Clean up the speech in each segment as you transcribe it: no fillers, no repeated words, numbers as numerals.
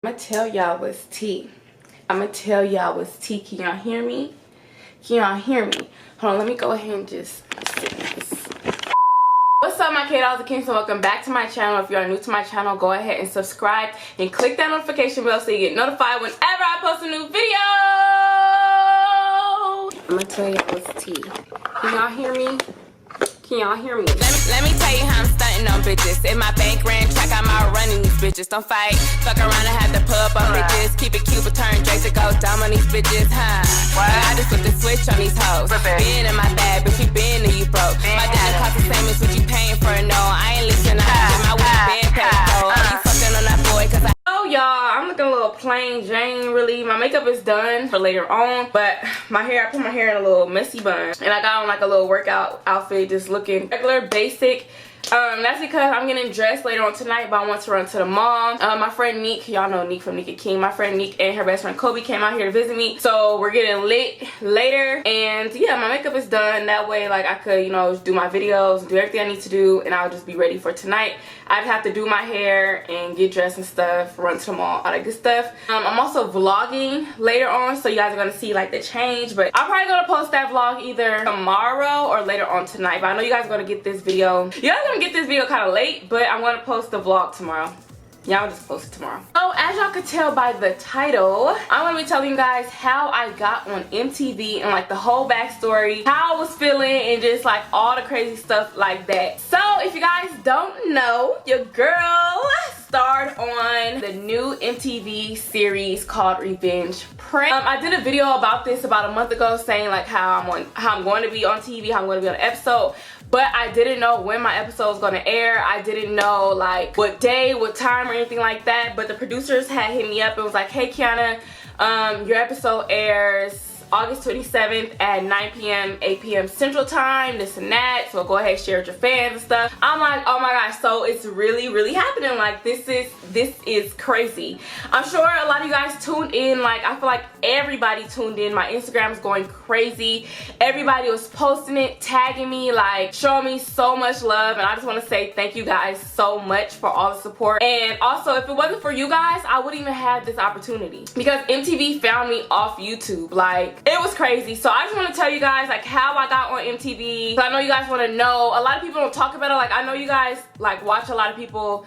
I'ma tell y'all what's tea. I'ma tell y'all what's tea. Can y'all hear me? Can y'all hear me? Hold on, let me go ahead and just sit this. What's up, my kiddos and kings, and welcome back to my channel. If you are new to my channel, go ahead and subscribe and click that notification bell so you get notified whenever I post a new video. I'ma tell y'all what's tea. Can y'all hear me? Can y'all hear me? Let me tell you how I'm stunting on bitches. If my bank ran track, I'm out running these bitches. Don't fight, fuck around and have to pull up on bitches. Keep it cute, but turn Drake to go dumb on these bitches, huh? What? I just flip the switch on these hoes. Been in my bag, but you been and you broke. My dinner cost the same as what you paying for, no. I ain't listening, I get my weed been paid for. Oh, you fucking on that boy, cause I... Oh y'all, I'm looking a little plain Jane really. My makeup is done for later on, but my hair, I put my hair in a little messy bun and I got on like a little workout outfit, just looking regular basic. That's because I'm getting dressed later on tonight, but I want to run to the mall. My friend Neek, y'all know Neek from Neek and King. My friend Neek and her best friend Kobe came out here to visit me, so we're getting lit later. And yeah, my makeup is done. That way, like, I could, you know, do my videos, do everything I need to do, and I'll just be ready for tonight. I'd have to do my hair and get dressed and stuff, run to the mall, all that good stuff. I'm also vlogging later on, so you guys are gonna see like the change, but I'm probably gonna post that vlog either tomorrow or later on tonight. But I know you guys are gonna get this video. You guys are gonna get this video kind of late, but I'm gonna post the vlog tomorrow. Yeah, I'll just post it tomorrow. So as y'all could tell by the title, I'm gonna be telling you guys how I got on MTV and like the whole backstory, how I was feeling, and just like all the crazy stuff like that. So if you guys don't know, your girl starred on the new MTV series called Revenge Prank. I did a video about this about a month ago, saying like how I'm going to be on TV, how I'm going to be on an episode. But I didn't know when my episode was going to air. I didn't know like what day, what time, or anything like that. But the producers had hit me up and was like, hey Kiana, your episode airs August 27th at 9 p.m., 8 p.m. Central Time, this and that. So go ahead, share with your fans and stuff. I'm like, oh my gosh, so it's really happening. Like, this is crazy. I'm sure a lot of you guys tuned in. Like, I feel like everybody tuned in. My Instagram is going crazy. Everybody was posting it, tagging me, like showing me so much love. And I just want to say thank you guys so much for all the support. And also, if it wasn't for you guys, I wouldn't even have this opportunity, because MTV found me off YouTube. Like, it was crazy. So I just want to tell you guys like how I got on MTV. So I know you guys want to know. A lot of people don't talk about it. Like, I know you guys like watch a lot of people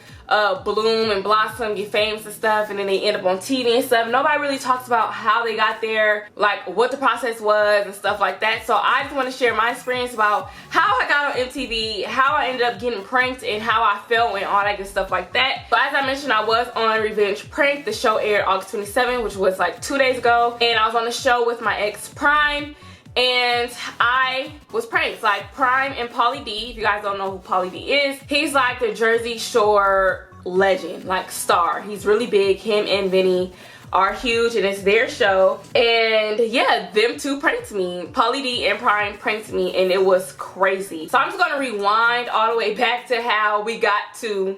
bloom and blossom, get famous and stuff, and then they end up on TV and stuff. Nobody really talks about how they got there, like what the process was and stuff like that. So I just want to share my experience about how I got on MTV, how I ended up getting pranked, and how I felt and all that good stuff like that. So as I mentioned, I was on Revenge Prank. The show aired August 27th, which was like 2 days ago, and I was on the show with my ex Prime, and I was pranked. Like, Prime and Pauly D, if you guys don't know who Pauly D is, he's like the Jersey Shore legend, like star. He's really big. Him and Vinny are huge, and it's their show. And yeah, them two pranked me. Pauly D and Prime pranked me, and it was crazy. So I'm just gonna rewind all the way back to how we got to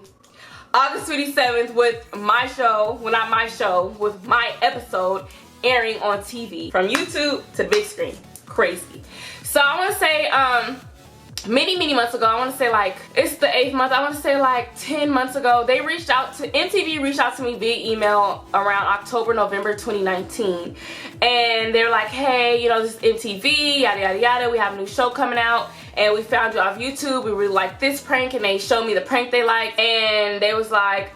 August 27th with my show, well, not my show, with my episode airing on TV, from YouTube to the big screen. Crazy. So I want to say many months ago, I want to say like it's the 8th month, I want to say like 10 months ago, they reached out to MTV, reached out to me via email around October, November 2019, and they're like, hey, you know, this is MTV, yada yada yada, we have a new show coming out, and we found you off YouTube, we really like this prank. And they showed me the prank they like, and they was like,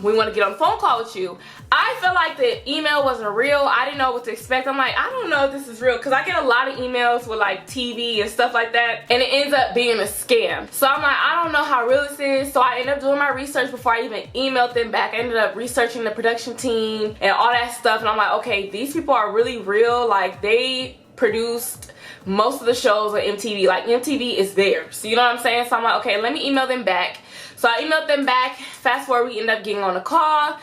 we want to get on a phone call with you. I felt like the email wasn't real. I didn't know what to expect. I'm like, I don't know if this is real, because I get a lot of emails with like TV and stuff like that, and it ends up being a scam. So I'm like, I don't know how real this is. So I ended up doing my research before I even emailed them back. I ended up researching the production team and all that stuff, and I'm like, okay, these people are really real. Like, they produced most of the shows on MTV. Like, MTV is there. So you know what I'm saying? So I'm like, okay, let me email them back. So I emailed them back. Fast forward, we ended up getting on a call.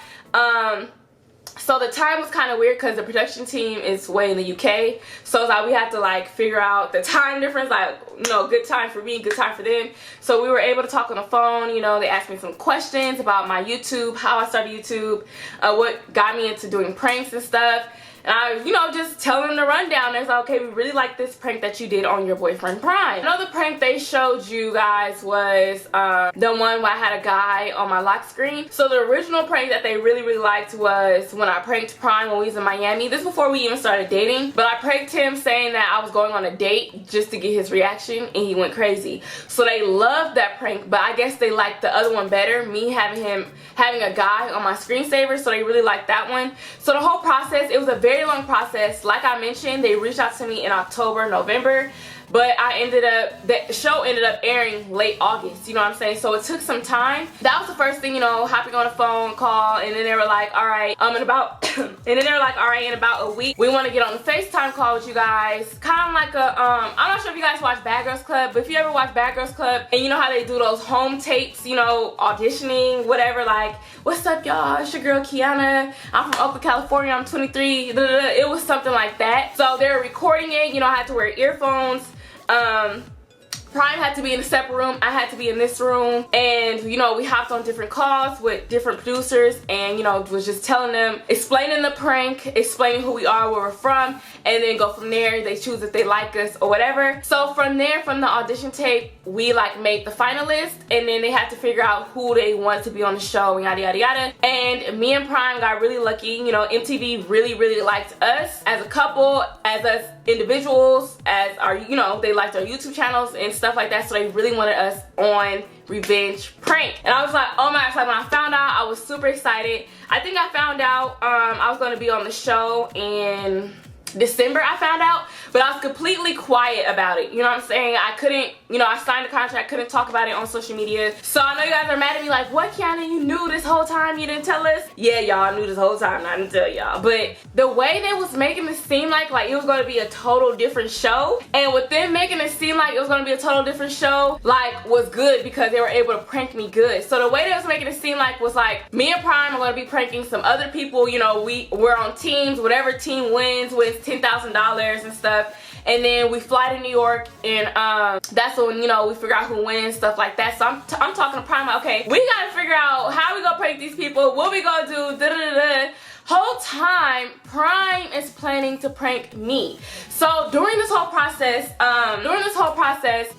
So the time was kind of weird because the production team is way in the UK. So it's like we had to like figure out the time difference, like, you know, good time for me, good time for them. So we were able to talk on the phone. You know, they asked me some questions about my YouTube, how I started YouTube, what got me into doing pranks and stuff. And I, you know, just telling them the rundown. It's like, okay, we really like this prank that you did on your boyfriend Prime. Another prank they showed you guys was the one where I had a guy on my lock screen. So the original prank that they really liked was when I pranked Prime when we was in Miami. This before we even started dating. But I pranked him saying that I was going on a date just to get his reaction, and he went crazy. So they loved that prank, but I guess they liked the other one better, me having a guy on my screensaver. So they really liked that one. So the whole process, it was a very long process. Like I mentioned, they reached out to me in October, November, but the show ended up airing late August, you know what I'm saying? So it took some time. That was the first thing, you know, hopping on a phone call, and then they were like, all right, in about a week, we want to get on the FaceTime call with you guys. Kind of like I'm not sure if you guys watch Bad Girls Club, but if you ever watch Bad Girls Club, and you know how they do those home tapes, you know, auditioning, whatever, like, what's up, y'all? It's your girl, Kiana. I'm from Oakland, California. I'm 23. It was something like that. So they were recording it. You know, I had to wear earphones. Prime had to be in a separate room, I had to be in this room, and you know, we hopped on different calls with different producers, and you know, was just telling them, explaining the prank, explaining who we are, where we're from, and then go from there. They choose if they like us or whatever. So from there, from the audition tape, we like made the finalist, and then they had to figure out who they wanted to be on the show, and yada yada yada. And me and Prime got really lucky. You know, MTV really liked us as a couple, as us individuals, as our, you know, they liked our YouTube channels and stuff like that. So they really wanted us on Revenge Prank. And I was like, oh my gosh, like when I found out, I was super excited. I think I found out I was going to be on the show in December, I found out, but I was completely quiet about it. You know what I'm saying? I couldn't, you know, I signed a contract, couldn't talk about it on social media. So I know you guys are mad at me like, what, Kiana, you knew this whole time, you didn't tell us? Yeah, y'all knew this whole time, I didn't tell y'all. But the way they was making it seem like it was going to be a total different show, and with them making it seem like it was going to be a total different show, like, was good because they were able to prank me good. So the way they was making it seem like was like, me and Prime are going to be pranking some other people. You know, we're on teams, whatever team wins $10,000 and stuff, and then we fly to New York, and that's when, you know, we figure out who wins, stuff like that. So I'm talking to Prime like, okay, we gotta figure out how we gonna prank these people, what we gonna do, da da da. Whole time Prime is planning to prank me. So during this whole process,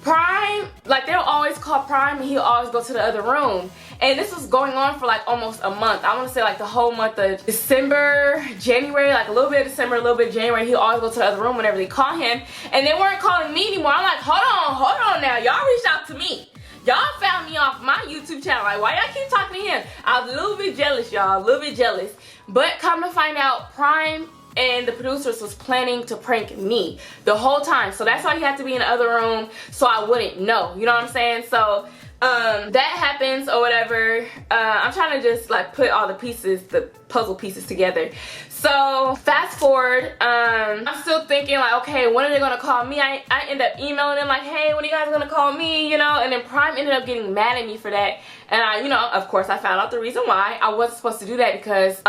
Prime, like, they'll always call Prime and he'll always go to the other room. And this was going on for like almost a month. I want to say like the whole month of December, January, like a little bit of December, a little bit of January. He'll always go to the other room whenever they call him. And they weren't calling me anymore. I'm like, hold on now. Y'all reached out to me. Y'all found me off my YouTube channel. Like, why y'all keep talking to him? I was a little bit jealous, y'all. A little bit jealous. But come to find out, Prime and the producers was planning to prank me the whole time. So that's why he had to be in the other room, so I wouldn't know. You know what I'm saying? So that happens or whatever. I'm trying to just like put all the pieces, the puzzle pieces together. So fast forward, I'm still thinking like, okay, when are they gonna call me? I end up emailing them like, hey, when are you guys gonna call me, you know? And then Prime ended up getting mad at me for that. And I, you know, of course I found out the reason why. I wasn't supposed to do that because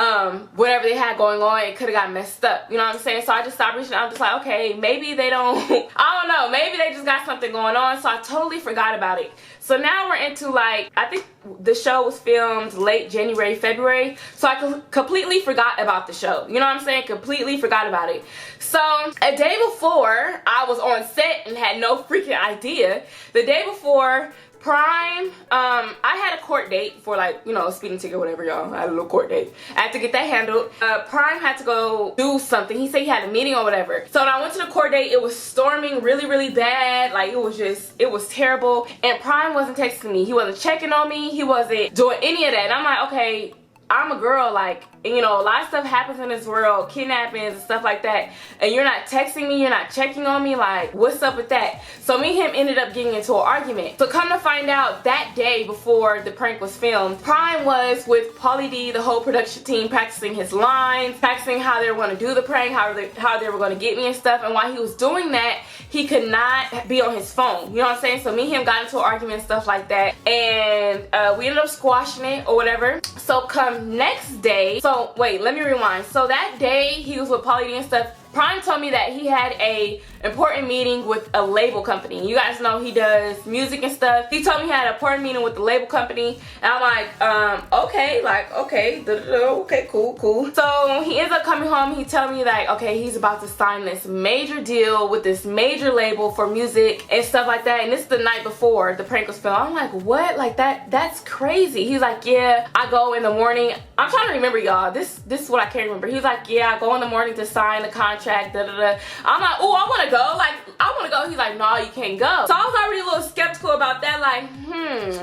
whatever they had going on, it could have got messed up. You know what I'm saying? So I just stopped reaching out. I'm just like, okay, maybe they don't, I don't know, maybe they just got something going on. So I totally forgot about it. So now we're into like, I think the show was filmed late January, February. So I completely forgot about the show. You know what I'm saying? Completely forgot about it. So a day before I was on set and had no freaking idea. The day before, Prime, I had a court date for like, you know, a speeding ticket or whatever, y'all. I had a little court date. I had to get that handled. Prime had to go do something. He said he had a meeting or whatever. So when I went to the court date, it was storming really bad. Like, it was terrible. And Prime wasn't texting me. He wasn't checking on me. He wasn't doing any of that. And I'm like, okay, I'm a girl, like, and, you know, a lot of stuff happens in this world, kidnappings and stuff like that, and you're not texting me, you're not checking on me, like, what's up with that? So me and him ended up getting into an argument. So come to find out, that day before the prank was filmed, Prime was with Pauly D, the whole production team, practicing his lines, practicing how they were going to do the prank, how they were going to get me and stuff. And while he was doing that, he could not be on his phone. You know what I'm saying? So me and him got into an argument and stuff like that, and we ended up squashing it or whatever. So come next day, so wait, let me rewind. So that day he was with Pauly D and stuff. Prime told me that he had a important meeting with a label company. You guys know he does music and stuff. He told me he had an important meeting with the label company, and I'm like, okay, okay, cool. So he ends up coming home. He telling me like, okay, he's about to sign this major deal with this major label for music and stuff like that. And this is the night before the prank was filmed. I'm like, what? Like that's crazy. He's like, yeah, I go in the morning. I'm trying to remember, y'all. This is what I can't remember. He's like, yeah, I go in the morning to sign the contract. I'm like, oh, I want to go. Like, I want to go. He's like, no, you can't go. So I was already a little skeptical about that. Like,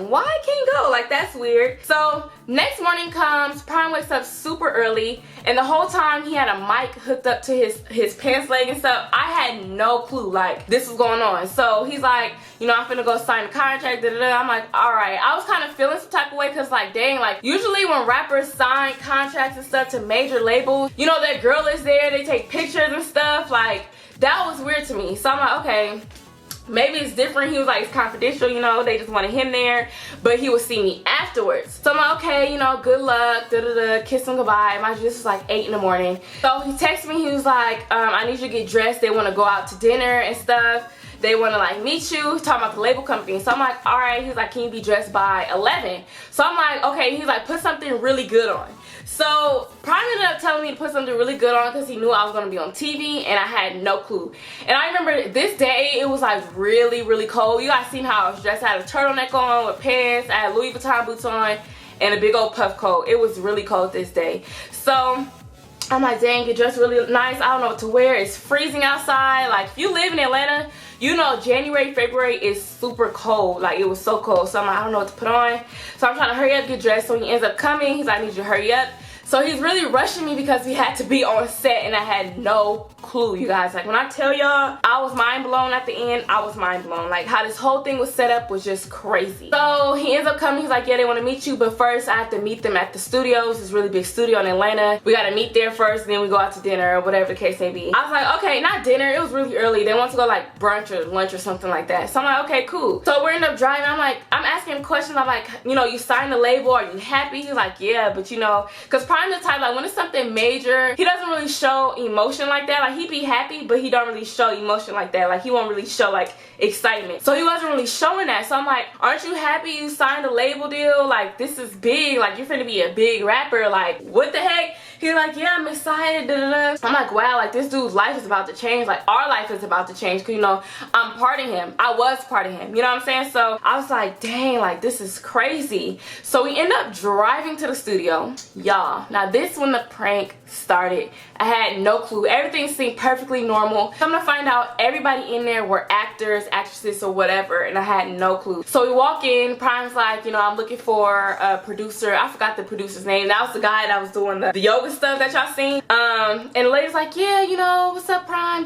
why I can't go? Like, that's weird. So next morning comes, Prime wakes up super early, and the whole time he had a mic hooked up to his pants leg and stuff. I had no clue like this was going on. So he's like, you know, I'm finna go sign the contract. I'm like, all right. I was kind of feeling some type of way because like, dang, like usually when rappers sign contracts and stuff to major labels, you know, that girl is there, they take pictures and stuff. Like, that was weird to me. So I'm like, okay, maybe it's different. He was like, it's confidential, you know, they just wanted him there, but he would see me afterwards. So I'm like, okay, you know, good luck, kiss him goodbye. This was like 8 in the morning. So he texted me, he was like, I need you to get dressed. They want to go out to dinner and stuff. They want to like meet you. He's talking about the label company. So I'm like, all right. He's like, can you be dressed by 11? So I'm like, okay. He's like, put something really good on. So Prime ended up telling me to put something really good on because he knew I was going to be on TV, and I had no clue. And I remember this day, it was like really, really cold. You guys seen how I was dressed. I had a turtleneck on with pants. I had Louis Vuitton boots on and a big old puff coat. It was really cold this day. So I'm like, dang, get dressed really nice. I don't know what to wear. It's freezing outside. Like, if you live in Atlanta, you know January, February is super cold. Like, it was so cold. So I'm like, I don't know what to put on. So I'm trying to hurry up, get dressed. So he ends up coming. He's like, I need you to hurry up. So he's really rushing me because we had to be on set, and I had no clue, you guys. Like, when I tell y'all, I was mind blown at the end. I was mind blown. Like, how this whole thing was set up was just crazy. So he ends up coming. He's like, yeah, they want to meet you, but first I have to meet them at the studios. This really big studio in Atlanta. We got to meet there first, and then we go out to dinner or whatever the case may be. I was like, okay, not dinner. It was really early. They want to go like brunch or lunch or something like that. So I'm like, okay, cool. So we end up driving. I'm asking him questions. I'm like, you know, you signed the label. Are you happy? He's like, yeah, but you know, because Prime the type, like, when it's something major, he doesn't really show emotion like that. Like, he be happy, but he don't really show emotion like that. Like, he won't really show like excitement. So he wasn't really showing that. So I'm like, aren't you happy you signed a label deal? Like, this is big. Like, you're finna be a big rapper. Like, what the heck? He's like, yeah, I'm excited. I'm like, wow, like, this dude's life is about to change. Like, our life is about to change. Cause, you know, I'm part of him. I was part of him. You know what I'm saying? So I was like, dang, like, this is crazy. So we end up driving to the studio. Y'all, now this when the prank started. I had no clue. Everything seemed perfectly normal. Come to find out, everybody in there were actors, actresses, or whatever, and I had no clue. So we walk in. Prime's like, you know, I'm looking for a producer. I forgot the producer's name. That was the guy that was doing the yoga stuff that y'all seen. And the lady's like, yeah, you know, what's up, Prime?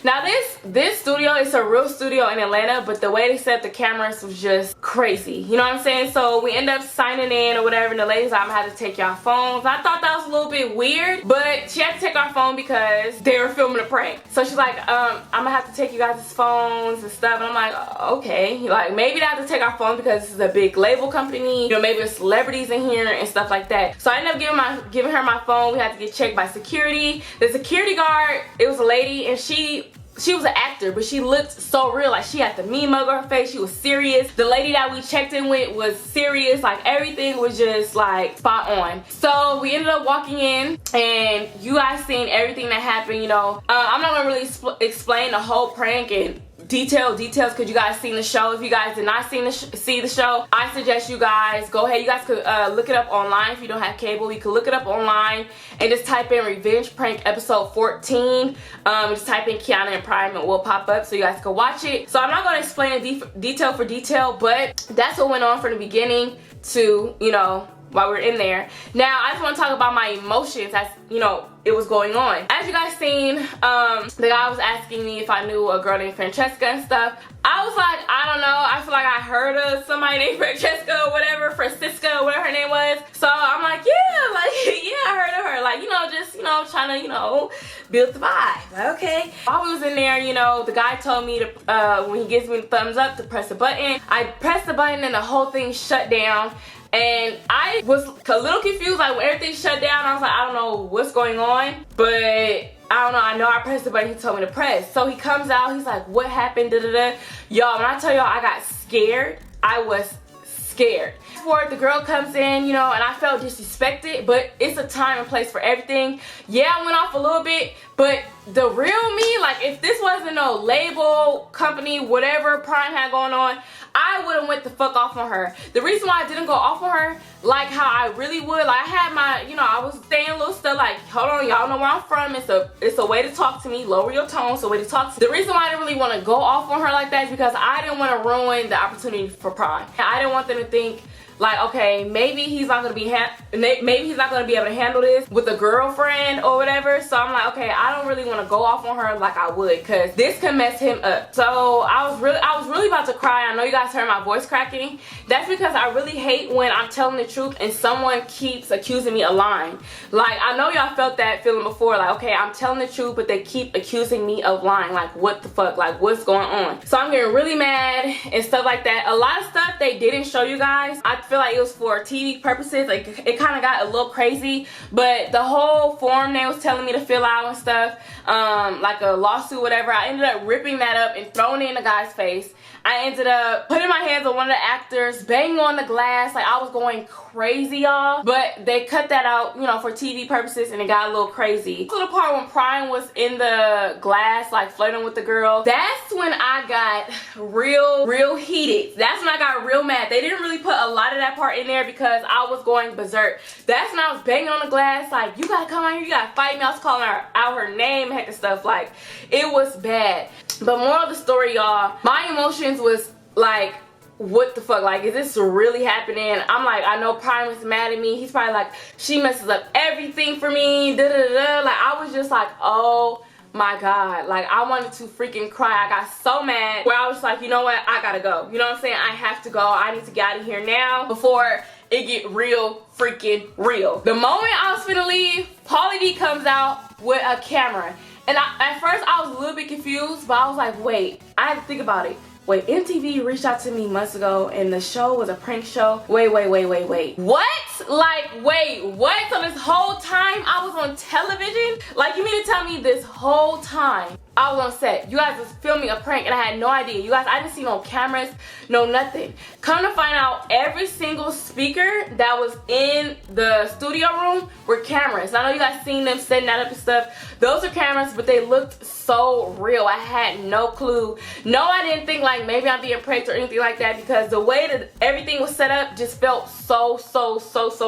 Now this studio is a real studio in Atlanta, but the way they set the cameras was just crazy. You know what I'm saying? So we end up signing in or whatever, and the lady's like, I'm gonna have to take y'all phones. I thought that was a little bit weird, but she had to take our phone because they were filming a prank. So she's like, I'm gonna have to take you guys' phones and stuff. And I'm like, okay. Like, maybe they have to take our phone because this is a big label company. You know, maybe there's celebrities in here and stuff like that. So I ended up giving her my phone. We had to get checked by security. The security guard, it was a lady, and she was an actor, but she looked so real. Like, she had the mean mug on her face. She was serious. The lady that we checked in with was serious. Like, everything was just like spot on. So we ended up walking in, and you guys seen everything that happened. You know, I'm not gonna really explain the whole prank and details because you guys seen the show. If you guys did not see the show, I suggest you guys go ahead. You guys could look it up online. If you don't have cable, you could look it up online and just type in Revenge Prank episode 14. Just type in Kiana and Prime and it will pop up so you guys can watch it. So I'm not going to explain it detail for detail, but that's what went on from the beginning to, you know, while we're in there. Now I just want to talk about my emotions as, you know, it was going on. As you guys seen, the guy was asking me if I knew a girl named Francesca and stuff. I was like, I don't know. I feel like I heard of somebody named Francesca or whatever, Francisca, whatever her name was. So I'm like, yeah, like, yeah, I heard of her. Like, you know, just, you know, trying to, you know, build the vibe. Okay. While we was in there, you know, the guy told me to, when he gives me the thumbs up, to press the button. I pressed the button and the whole thing shut down. And I was a little confused, like when everything shut down, I was like, I don't know what's going on, but I don't know, I know I pressed the button he told me to press. So he comes out, he's like, what happened, da-da-da. Y'all, when I tell y'all I got scared, I was scared. For the girl comes in, you know, and I felt disrespected, but it's a time and place for everything. Yeah, I went off a little bit, but the real me, like if this wasn't no label, company, whatever Prime had going on, I would have went the fuck off on her. The reason why I didn't go off on her like how I really would, like I had my, you know, I was saying little stuff like, hold on, y'all know where I'm from, it's a way to talk to me, lower your tone, it's a way to talk to me. The reason why I didn't really want to go off on her like that is because I didn't want to ruin the opportunity for Prime. I didn't want them to think like, okay, maybe he's not gonna be able to handle this with a girlfriend or whatever. So I'm like, okay, I don't really want to go off on her like I would, because this can mess him up. So I was really about to cry. I know you guys heard my voice cracking. That's because I really hate when I'm telling the truth and someone keeps accusing me of lying. Like, I know y'all felt that feeling before, like, okay, I'm telling the truth, but they keep accusing me of lying. Like, what the fuck? Like, what's going on? So I'm getting really mad and stuff like that. A lot of stuff they didn't show you guys. I feel like it was for TV purposes. Like, it kind of got a little crazy, but the whole form they was telling me to fill out and stuff, like a lawsuit, whatever, I ended up ripping that up and throwing it in the guy's face. I ended up putting my hands on one of the actors, banging on the glass, like I was going crazy, y'all. But they cut that out, you know, for TV purposes, and it got a little crazy. So the part when Prime was in the glass, like flirting with the girl, that's when I got real heated. That's when I got real mad. They didn't really put a lot of that part in there because I was going berserk. That's when I was banging on the glass, like, you gotta come out here, you gotta fight me. I was calling her out her name, heck of stuff. Like, it was bad. But moral of the story, y'all, my emotions was like, what the fuck, like, is this really happening? I'm like, I know Prime is mad at me. He's probably like, she messes up everything for me, da da da. Like, I was just like, oh my god, like I wanted to freaking cry. I got so mad where I was like, you know what, I gotta go. You know what I'm saying? I have to go. I need to get out of here now before it get real freaking real. The moment I was finna leave, Pauly D comes out with a camera. And at first I was a little bit confused, but I was like, wait, I had to think about it. Wait, MTV reached out to me months ago and the show was a prank show. Wait. What? Like, wait, what? So this whole time I was on television? Like, you mean to tell me this whole time I was on set, you guys was filming a prank and I had no idea? You guys, I didn't see no cameras, no nothing. Come to find out, every single speaker that was in the studio room were cameras. I know you guys seen them setting that up and stuff. Those are cameras, but they looked so real. I had no clue. No, I didn't think like maybe I'm being pranked or anything like that, because the way that everything was set up just felt so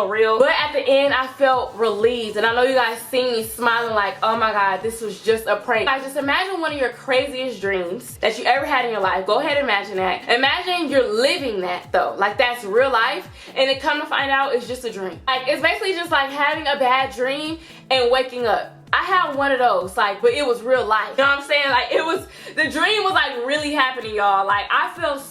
real. But at the end, I felt relieved, and I know you guys seen me smiling like, oh my god, this was just a prank. Guys, just imagine one of your craziest dreams that you ever had in your life. Go ahead and imagine that. Imagine you're living that though, like that's real life, and then come to find out it's just a dream. Like, it's basically just like having a bad dream and waking up. I had one of those, like, but it was real life. You know what I'm saying? Like, it was, the dream was like really happening, y'all. Like, I felt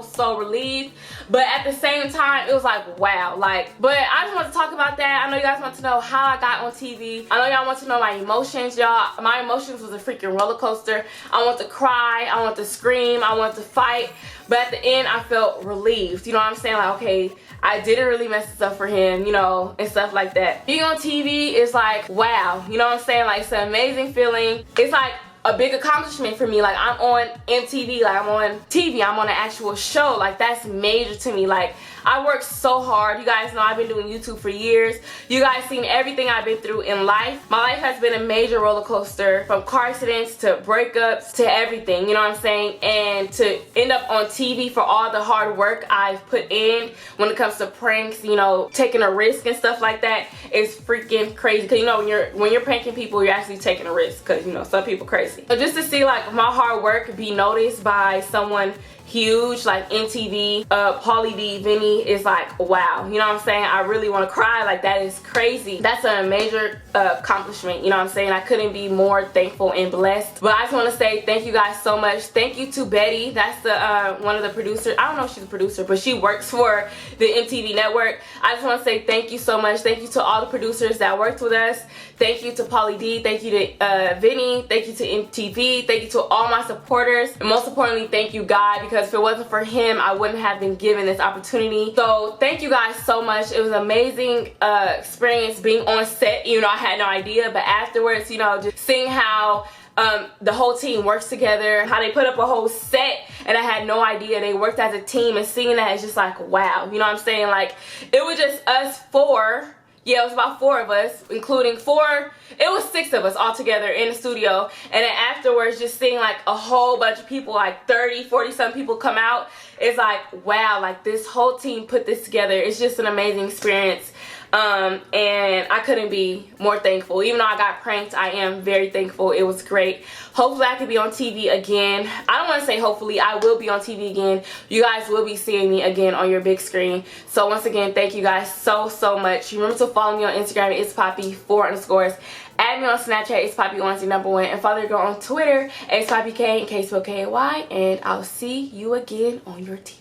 so relieved, but at the same time, it was like, wow. Like, but I just want to talk about that. I know you guys want to know how I got on TV. I know y'all want to know my emotions, y'all. My emotions was a freaking roller coaster. I want to cry, I want to scream, I want to fight, but at the end, I felt relieved. You know what I'm saying? Like, okay, I didn't really mess this up for him, you know, and stuff like that. Being on TV is like, wow, you know what I'm saying? Like, it's an amazing feeling. It's like a big accomplishment for me. Like, I'm on MTV, like I'm on TV, I'm on an actual show. Like, that's major to me. Like, I worked so hard. You guys know I've been doing YouTube for years. You guys seen everything I've been through in life. My life has been a major roller coaster, from car accidents to breakups to everything, you know what I'm saying? And to end up on TV for all the hard work I've put in when it comes to pranks, you know, taking a risk and stuff like that, is freaking crazy. Because, you know, when you're pranking people, you're actually taking a risk, because, you know, some people crazy. So just to see like my hard work be noticed by someone huge like MTV, Pauly D, Vinny, is like, wow. You know what I'm saying? I really want to cry. Like, that is crazy. That's a major accomplishment. You know what I'm saying? I couldn't be more thankful and blessed. But I just want to say thank you guys so much. Thank you to Betty. That's the one of the producers. I don't know if she's a producer, but she works for the MTV network. I just want to say thank you so much. Thank you to all the producers that worked with us. Thank you to Pauly D. Thank you to Vinny. Thank you to MTV. Thank you to all my supporters. And most importantly, thank you, God, because because if it wasn't for him, I wouldn't have been given this opportunity. So thank you guys so much. It was an amazing experience being on set. You know, I had no idea, but afterwards, you know, just seeing how the whole team works together, how they put up a whole set, and I had no idea they worked as a team, and seeing that is just like, wow. You know what I'm saying? Like, it was just us four. Yeah, it was about 4 of us, including 4, it was 6 of us all together in the studio. And then afterwards, just seeing like a whole bunch of people, like 30, 40 some people come out, it's like, wow, like this whole team put this together. It's just an amazing experience. And I couldn't be more thankful. Even though I got pranked, I am very thankful. It was great. Hopefully I could be on TV again. I don't want to say hopefully, I will be on TV again. You guys will be seeing me again on your big screen. So once again, thank you guys so much. Remember to follow me on Instagram, it's Poppy4_. Add me on Snapchat, it's Poppy1, and follow your girl on Twitter, it's Poppy K, in case spell K-A-Y, and I'll see you again on your TV.